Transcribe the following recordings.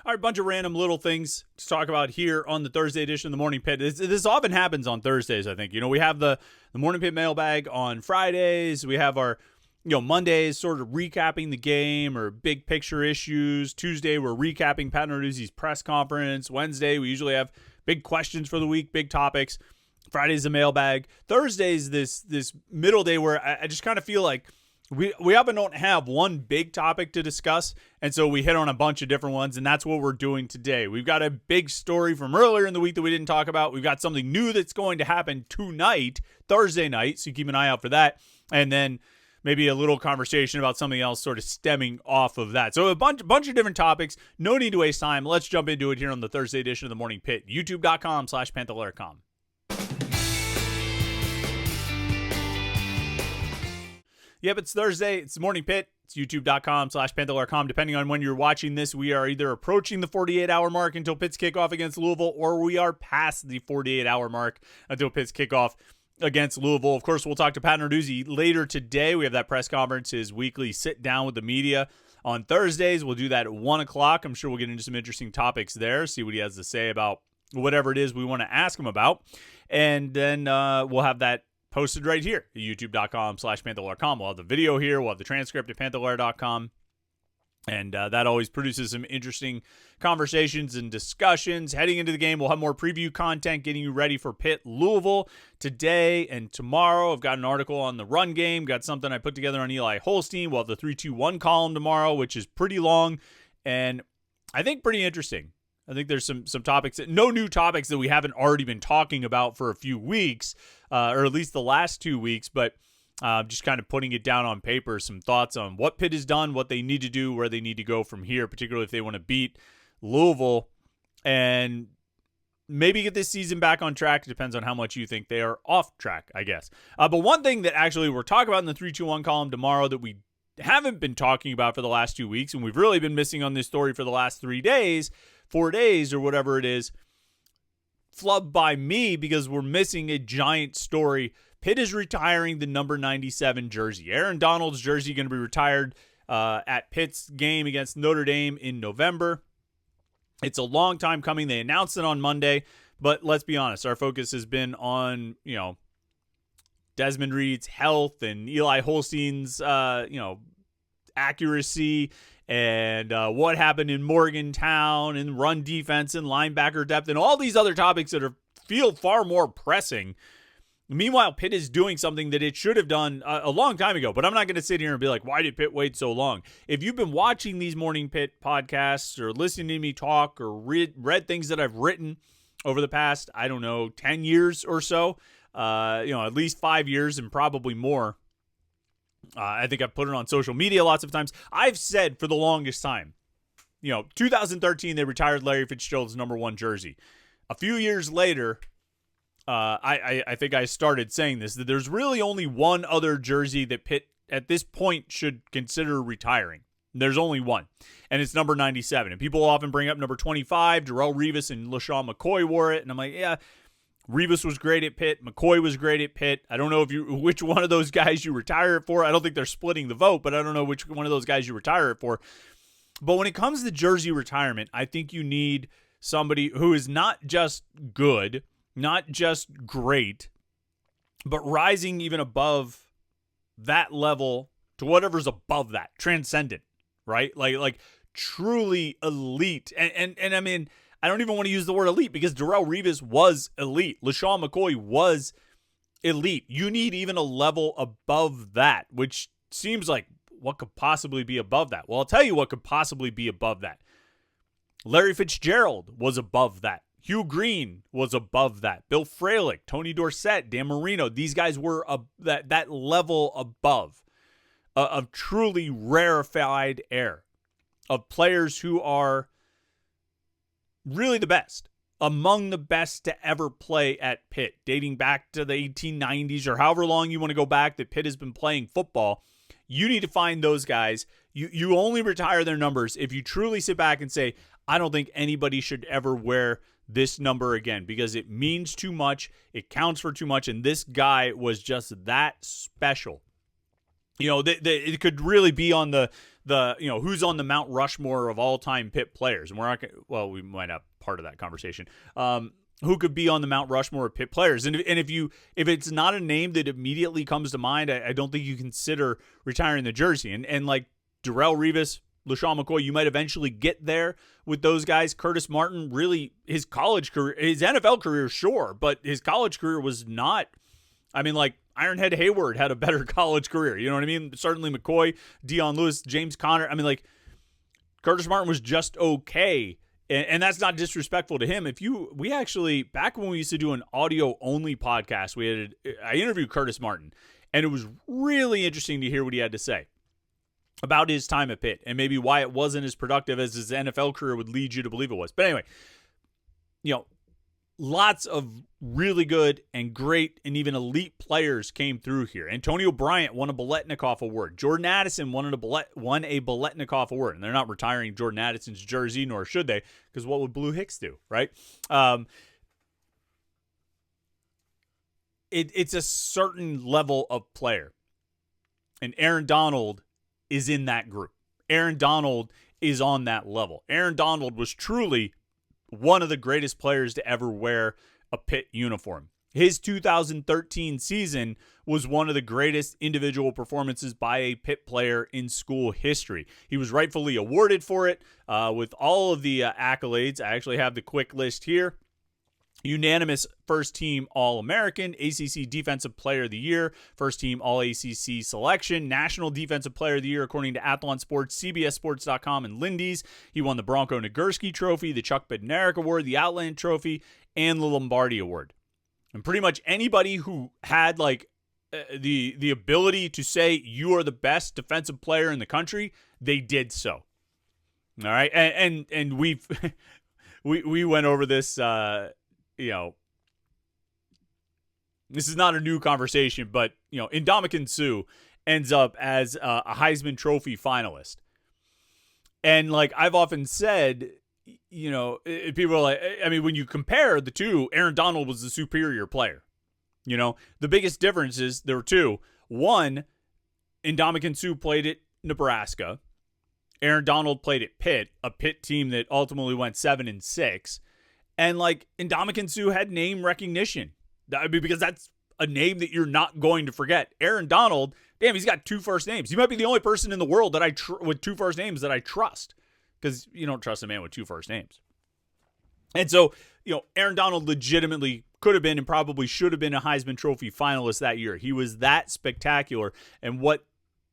All right, a bunch of random little things to talk about here on the Thursday edition of the Morning Pit. This often happens on Thursdays, I think. We have the Morning Pit mailbag on Fridays. We have our, Mondays sort of recapping the game or big picture issues. Tuesday, we're recapping Pat Narduzzi's press conference. Wednesday, we usually have big questions for the week, big topics. Friday's the mailbag. Thursday's this middle day where I just kind of feel like we often don't have one big topic to discuss, and so we hit on a bunch of different ones, and that's what we're doing today. We've got a big story from earlier in the week that we didn't talk about. We've got something new that's going to happen tonight, Thursday night, so keep an eye out for that, and then maybe a little conversation about something else sort of stemming off of that. So a bunch of different topics. No need to waste time. Let's jump into it here on the Thursday edition of the Morning Pit, youtube.com/Panther-Lair.com. Yep, it's Thursday. It's the Morning Pit. It's youtube.com/Panther-Lair.com. Depending on when you're watching this, we are either approaching the 48-hour mark until Pitt's kickoff against Louisville, or we are past the 48-hour mark until Pitt's kickoff against Louisville. Of course, we'll talk to Pat Narduzzi later today. We have that press conference, his weekly sit-down with the media on Thursdays. We'll do that at 1 o'clock. I'm sure we'll get into some interesting topics there, see what he has to say about whatever it is we want to ask him about. And then we'll have that posted right here at youtube.com/Panther-Lair.com. We'll have the video here. We'll have the transcript at Panther-Lair.com. And that always produces some interesting conversations and discussions. Heading into the game, we'll have more preview content getting you ready for Pitt Louisville today and tomorrow. I've got an article on the run game. Got something I put together on Eli Holstein. We'll have the 3-2-1 column tomorrow, which is pretty long and I think pretty interesting. I think there's some topics, no new topics that we haven't already been talking about for a few weeks, or at least the last 2 weeks, but just kind of putting it down on paper, some thoughts on what Pitt has done, what they need to do, where they need to go from here, particularly if they want to beat Louisville and maybe get this season back on track. It depends on how much you think they are off track, I guess. But one thing that actually we're talking about in the 3-2-1 column tomorrow that we haven't been talking about for the last 2 weeks, and we've really been missing on this story for the last 4 days or whatever it is, flubbed by me because we're missing a giant story. Pitt is retiring the number 97 jersey. Aaron Donald's jersey going to be retired at Pitt's game against Notre Dame in November. It's a long time coming. They announced it on Monday, but let's be honest, our focus has been on, Desmond Reed's health and Eli Holstein's, accuracy and what happened in Morgantown and run defense and linebacker depth and all these other topics that feel far more pressing. Meanwhile, Pitt is doing something that it should have done a long time ago, but I'm not going to sit here and be like, why did Pitt wait so long? If you've been watching these Morning Pitt podcasts or listening to me talk or read things that I've written over the past, 10 years or so, at least 5 years and probably more, I think I've put it on social media lots of times. I've said for the longest time, 2013, they retired Larry Fitzgerald's number 1 jersey. A few years later, I think I started saying this, that there's really only one other jersey that Pitt at this point should consider retiring. There's only one, and it's number 97. And people often bring up number 25. Darrelle Revis and LaShawn McCoy wore it, and I'm like, yeah, Revis was great at Pitt. McCoy was great at Pitt. I don't know which one of those guys you retire it for. I don't think they're splitting the vote, but I don't know which one of those guys you retire it for. But when it comes to jersey retirement, I think you need somebody who is not just good, not just great, but rising even above that level to whatever's above that, transcendent, right? Like truly elite. And I mean, I don't even want to use the word elite because Darrelle Revis was elite. LaShawn McCoy was elite. You need even a level above that, which seems like what could possibly be above that? Well, I'll tell you what could possibly be above that. Larry Fitzgerald was above that. Hugh Green was above that. Bill Fralick, Tony Dorsett, Dan Marino, these guys were that level above of truly rarefied air, of players who are really the best, among the best to ever play at Pitt, dating back to the 1890s or however long you want to go back that Pitt has been playing football. You need to find those guys. You only retire their numbers if you truly sit back and say, I don't think anybody should ever wear this number again because it means too much, it counts for too much, and this guy was just that special. It could really be on the who's on the Mount Rushmore of all-time Pitt players. And we're not gonna, we might have part of that conversation. Who could be on the Mount Rushmore of Pitt players? And if it's not a name that immediately comes to mind, I don't think you consider retiring the jersey. And like Darrelle Revis, LaShawn McCoy, you might eventually get there with those guys. Curtis Martin, really, his college career, his NFL career, sure, but his college career was not. I mean, like Ironhead Hayward had a better college career. You know what I mean? Certainly McCoy, Deion Lewis, James Conner. I mean, like Curtis Martin was just okay. And that's not disrespectful to him. We actually, back when we used to do an audio only podcast, I interviewed Curtis Martin, and it was really interesting to hear what he had to say about his time at Pitt and maybe why it wasn't as productive as his NFL career would lead you to believe it was. But anyway, lots of really good and great and even elite players came through here. Antonio Bryant won a Biletnikoff Award. Jordan Addison won a Biletnikoff Award. And they're not retiring Jordan Addison's jersey, nor should they, because what would Blue Hicks do, right? It's a certain level of player. And Aaron Donald is in that group. Aaron Donald is on that level. Aaron Donald was truly one of the greatest players to ever wear a Pitt uniform. His 2013 season was one of the greatest individual performances by a Pitt player in school history. He was rightfully awarded for it with all of the accolades. I actually have the quick list here. Unanimous first-team All-American, ACC Defensive Player of the Year, first-team All-ACC selection, National Defensive Player of the Year according to Athlon Sports, CBSSports.com, and Lindy's. He won the Bronco Nagurski Trophy, the Chuck Bednarik Award, the Outland Trophy, and the Lombardi Award. And pretty much anybody who had like the ability to say you are the best defensive player in the country, they did so. All right, and we've we went over this. This is not a new conversation, but, Ndamukong Suh ends up as a Heisman Trophy finalist. And like I've often said, people are like, I mean, when you compare the two, Aaron Donald was the superior player. The biggest difference is there were two. One, Ndamukong Suh played at Nebraska. Aaron Donald played at Pitt, a Pitt team that ultimately went 7-6. And like Ndamukong Suh had name recognition. I mean, because that's a name that you're not going to forget. Aaron Donald, damn, he's got two first names. He might be the only person in the world that with two first names that I trust, because you don't trust a man with two first names. And so, Aaron Donald legitimately could have been and probably should have been a Heisman Trophy finalist that year. He was that spectacular. And what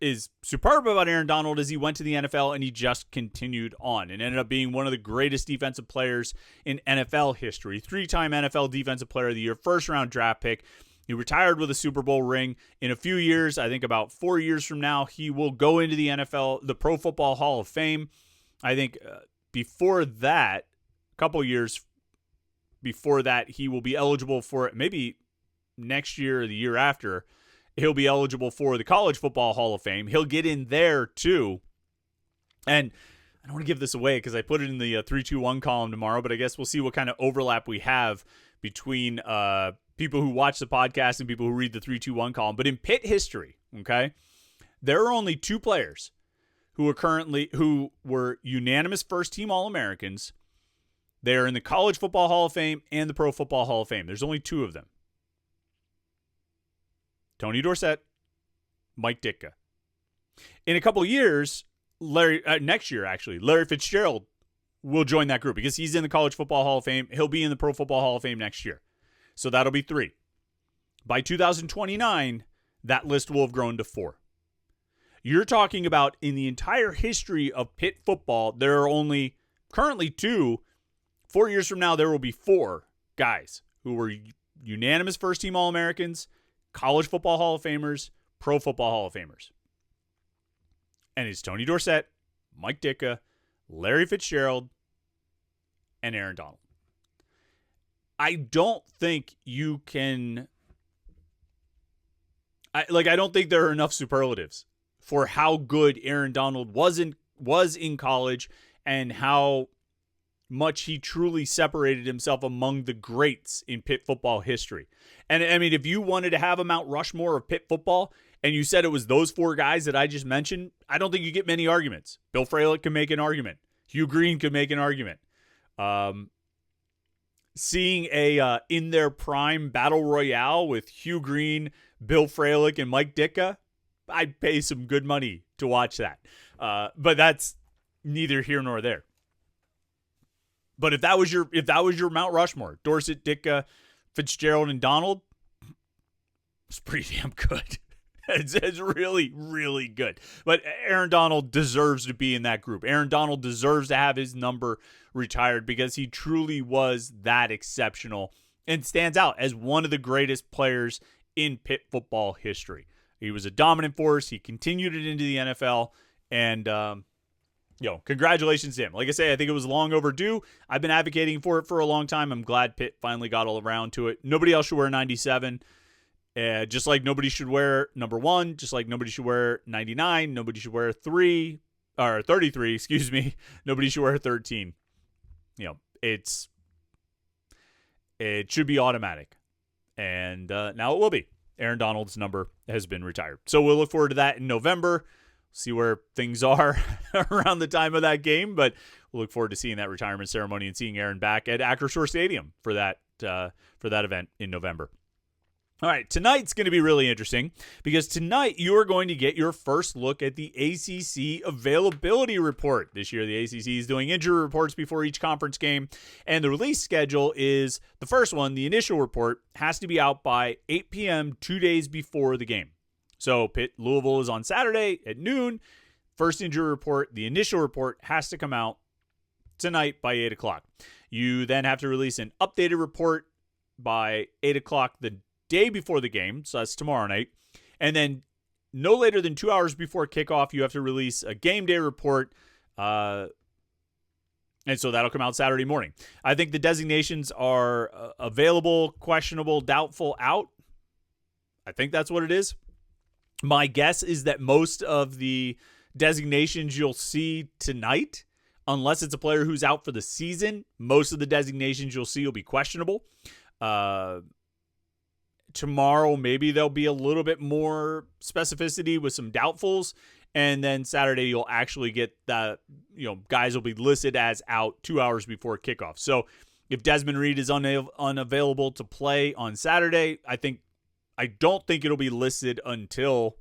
is superb about Aaron Donald is he went to the NFL and he just continued on and ended up being one of the greatest defensive players in NFL history. 3-time NFL Defensive Player of the Year, first-round draft pick. He retired with a Super Bowl ring. In a few years, I think about 4 years from now, he will go into the NFL, the Pro Football Hall of Fame. I think before that, a couple years before that, he will be eligible for it. Maybe next year or the year after, he'll be eligible for the College Football Hall of Fame. He'll get in there too. And I don't want to give this away because I put it in the 3-2-1 column tomorrow, but I guess we'll see what kind of overlap we have between people who watch the podcast and people who read the 3-2-1 column. But in Pitt history, okay, there are only two players who were unanimous first-team All-Americans. They are in the College Football Hall of Fame and the Pro Football Hall of Fame. There's only two of them. Tony Dorsett, Mike Ditka. In a couple years, next year actually, Larry Fitzgerald will join that group because he's in the College Football Hall of Fame. He'll be in the Pro Football Hall of Fame next year. So that'll be 3. By 2029, that list will have grown to 4. You're talking about in the entire history of Pitt football, there are only currently 2. 4 years from now, there will be 4 guys who were unanimous first-team All-Americans, College Football Hall of Famers, Pro Football Hall of Famers. And it's Tony Dorsett, Mike Ditka, Larry Fitzgerald, and Aaron Donald. I don't think you can... I don't think there are enough superlatives for how good Aaron Donald was in college and how much he truly separated himself among the greats in Pitt football history. And I mean, if you wanted to have a Mount Rushmore of Pitt football, and you said it was those 4 guys that I just mentioned, I don't think you get many arguments. Bill Fralick can make an argument. Hugh Green could make an argument. Seeing a in their prime battle royale with Hugh Green, Bill Fralick, and Mike Ditka, I'd pay some good money to watch that. But that's neither here nor there. But if that was your Mount Rushmore, Dorsett, Ditka, Fitzgerald, and Donald, it's pretty damn good. It's really, really good. But Aaron Donald deserves to be in that group. Aaron Donald deserves to have his number retired because he truly was that exceptional and stands out as one of the greatest players in Pitt football history. He was a dominant force. He continued it into the NFL. And, congratulations to him. Like I say, I think it was long overdue. I've been advocating for it for a long time. I'm glad Pitt finally got all around to it. Nobody else should wear 97. Just like nobody should wear number 1, just like nobody should wear 99, nobody should wear 33, excuse me. Nobody should wear 13. It should be automatic. And now it will be. Aaron Donald's number has been retired. So we'll look forward to that in November. See where things are around the time of that game, but we'll look forward to seeing that retirement ceremony and seeing Aaron back at Acrisure Stadium for that event in November. All right, tonight's going to be really interesting because tonight you are going to get your first look at the ACC availability report. This year, the ACC is doing injury reports before each conference game, and the release schedule is the first one. The initial report has to be out by 8 p.m. 2 days before the game. So Louisville is on Saturday at noon. First injury report, the initial report has to come out tonight by 8 o'clock. You then have to release an updated report by 8 o'clock the day before the game, so that's tomorrow night. And then no later than 2 hours before kickoff, you have to release a game day report. And so that'll come out Saturday morning. I think the designations are available, questionable, doubtful, out. I think that's what it is. My guess is that most of the designations you'll see tonight, unless it's a player who's out for the season, most of the designations you'll see will be questionable. Tomorrow, maybe there'll be a little bit more specificity with some doubtfuls. And then Saturday, you'll actually get the, guys will be listed as out 2 hours before kickoff. So if Desmond Reed is unavailable to play on Saturday, I don't think it'll be listed until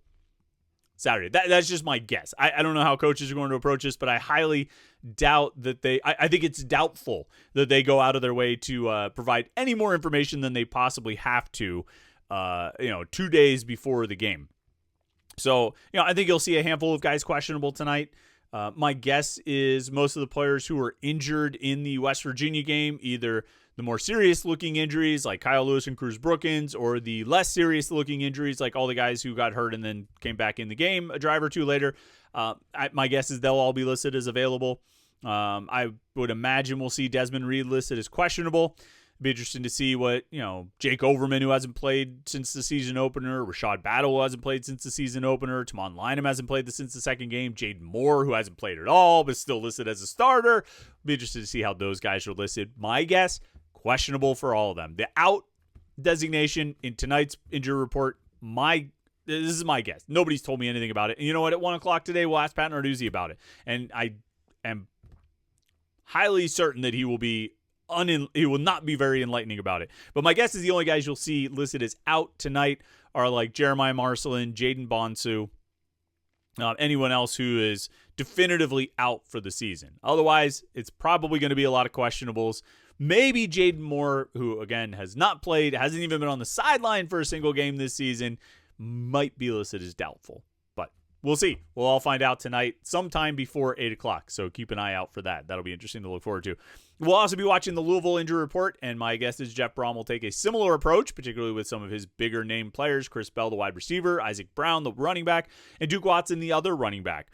Saturday. That's just my guess. I don't know how coaches are going to approach this, but I highly doubt that I think it's doubtful that they go out of their way to provide any more information than they possibly have to, 2 days before the game. So, I think you'll see a handful of guys questionable tonight. My guess is most of the players who were injured in the West Virginia game, either the more serious-looking injuries like Kyle Lewis and Cruz Brookins, or the less serious-looking injuries like all the guys who got hurt and then came back in the game a drive or two later. My guess is they'll all be listed as available. I would imagine we'll see Desmond Reed listed as questionable. It'd be interesting to see what, Jake Overman, who hasn't played since the season opener, Rashad Battle, who hasn't played since the season opener, Tamon Lynham hasn't played since the second game, Jaden Moore, who hasn't played at all but still listed as a starter. Be interested to see how those guys are listed. My guess, questionable for all of them. The out designation in tonight's injury report, this is my guess. Nobody's told me anything about it. And you know what? At 1 o'clock today, we'll ask Pat Narduzzi about it. And I am highly certain that he will not be very enlightening about it. But my guess is the only guys you'll see listed as out tonight are like Jeremiah Marcelin, Jaden Bonsu, anyone else who is definitively out for the season. Otherwise, it's probably going to be a lot of questionables. Maybe Jaden Moore, who, again, has not played, hasn't even been on the sideline for a single game this season, might be listed as doubtful. But we'll see. We'll all find out tonight sometime before 8 o'clock. So keep an eye out for that. That'll be interesting to look forward to. We'll also be watching the Louisville injury report, and my guess is Jeff Brom will take a similar approach, particularly with some of his bigger name players, Chris Bell, the wide receiver, Isaac Brown, the running back, and Duke Watson, the other running back.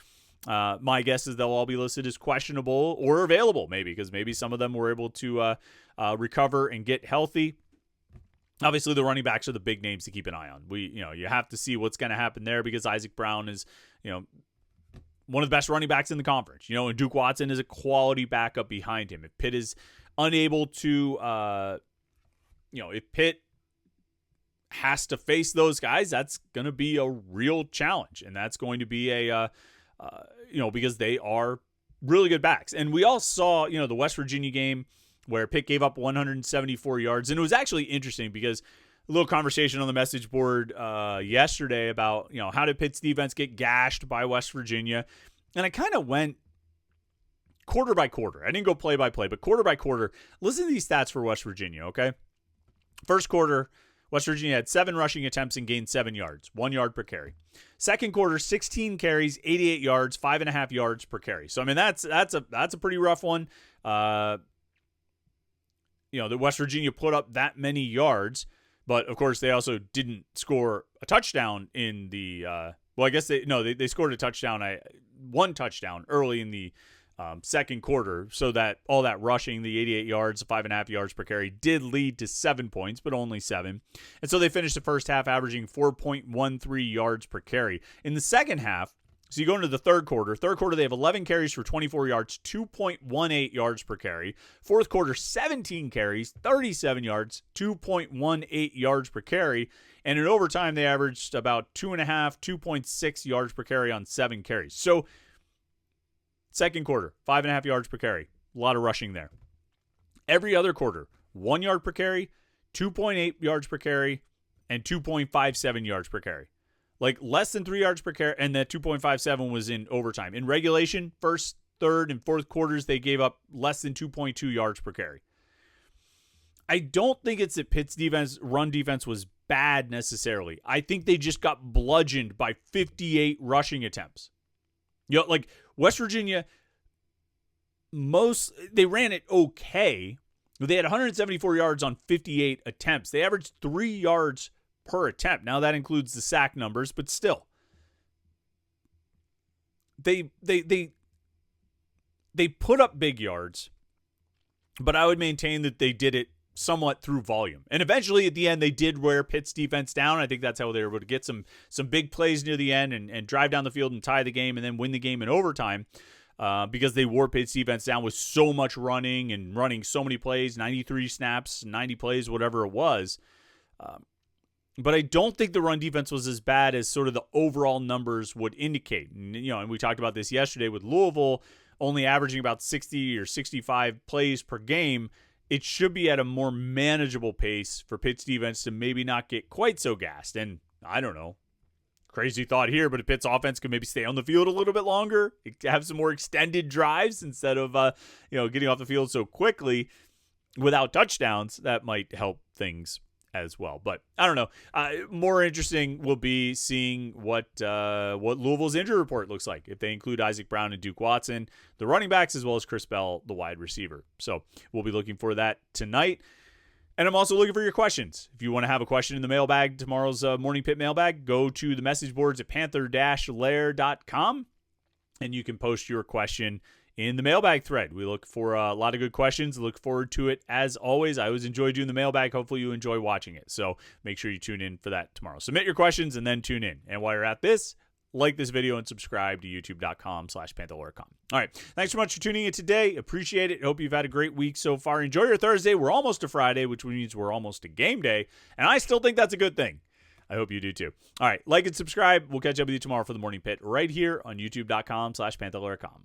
My guess is they'll all be listed as questionable or available, maybe, because maybe some of them were able to recover and get healthy. Obviously, the running backs are the big names to keep an eye on. You have to see what's going to happen there because Isaac Brown is, one of the best running backs in the conference, and Duke Watson is a quality backup behind him. If Pitt is unable to, if Pitt has to face those guys, that's going to be a real challenge. And that's going to be because they are really good backs. And we all saw, the West Virginia game where Pitt gave up 174 yards. And it was actually interesting because a little conversation on the message board yesterday about, how did Pitt's defense get gashed by West Virginia? And I kind of went quarter by quarter. I didn't go play by play, but quarter by quarter. Listen to these stats for West Virginia, okay? First quarter, West Virginia had 7 rushing attempts and gained 7 yards, 1 yard per carry. Second quarter, 16 carries, 88 yards, 5.5 yards per carry. So, I mean, that's a pretty rough one. The West Virginia put up that many yards, but of course they also didn't score a touchdown in the they scored a touchdown, one touchdown early in the second quarter, so that all that rushing, the 88 yards, 5.5 yards per carry, did lead to 7 points, but only 7. And so they finished the first half averaging 4.13 yards per carry. In the second half, so you go into the third quarter. Third quarter, they have 11 carries for 24 yards, 2.18 yards per carry. Fourth quarter, 17 carries, 37 yards, 2.18 yards per carry. And in overtime, they averaged about 2.6 yards per carry on 7 carries. So second quarter, 5.5 yards per carry. A lot of rushing there. Every other quarter, 1 yard per carry, 2.8 yards per carry, and 2.57 yards per carry. Like less than 3 yards per carry, and that 2.57 was in overtime. In regulation, first, third, and fourth quarters, they gave up less than 2.2 yards per carry. I don't think it's that Pitt's run defense was bad necessarily. I think they just got bludgeoned by 58 rushing attempts. Like West Virginia, they ran it okay. They had 174 yards on 58 attempts. They averaged 3 yards per attempt. Now that includes the sack numbers, but still, they put up big yards, but I would maintain that they did it somewhat through volume. And eventually at the end, they did wear Pitt's defense down. I think that's how they were able to get some big plays near the end and drive down the field and tie the game and then win the game in overtime because they wore Pitt's defense down with so much running so many plays, 93 snaps, 90 plays, whatever it was. But I don't think the run defense was as bad as sort of the overall numbers would indicate. And we talked about this yesterday with Louisville only averaging about 60 or 65 plays per game. It should be at a more manageable pace for Pitt's defense to maybe not get quite so gassed. And I don't know, crazy thought here, but if Pitt's offense could maybe stay on the field a little bit longer, have some more extended drives instead of getting off the field so quickly without touchdowns, that might help things as well. But I don't know. More interesting will be seeing what Louisville's injury report looks like if they include Isaac Brown and Duke Watson, the running backs, as well as Chris Bell, the wide receiver. So we'll be looking for that tonight. And I'm also looking for your questions. If you want to have a question in the mailbag, tomorrow's Morning Pitt mailbag, go to the message boards at Panther-Lair.com and you can post your question in the mailbag thread. We look for a lot of good questions. Look forward to it as always. I always enjoy doing the mailbag. Hopefully you enjoy watching it. So make sure you tune in for that tomorrow. Submit your questions and then tune in. And while you're at this, like this video and subscribe to youtube.com/Panther-Lair.com. All right. Thanks so much for tuning in today. Appreciate it. Hope you've had a great week so far. Enjoy your Thursday. We're almost to Friday, which means we're almost to game day. And I still think that's a good thing. I hope you do too. All right. Like and subscribe. We'll catch up with you tomorrow for the Morning Pit right here on youtube.com/Panther-Lair.com.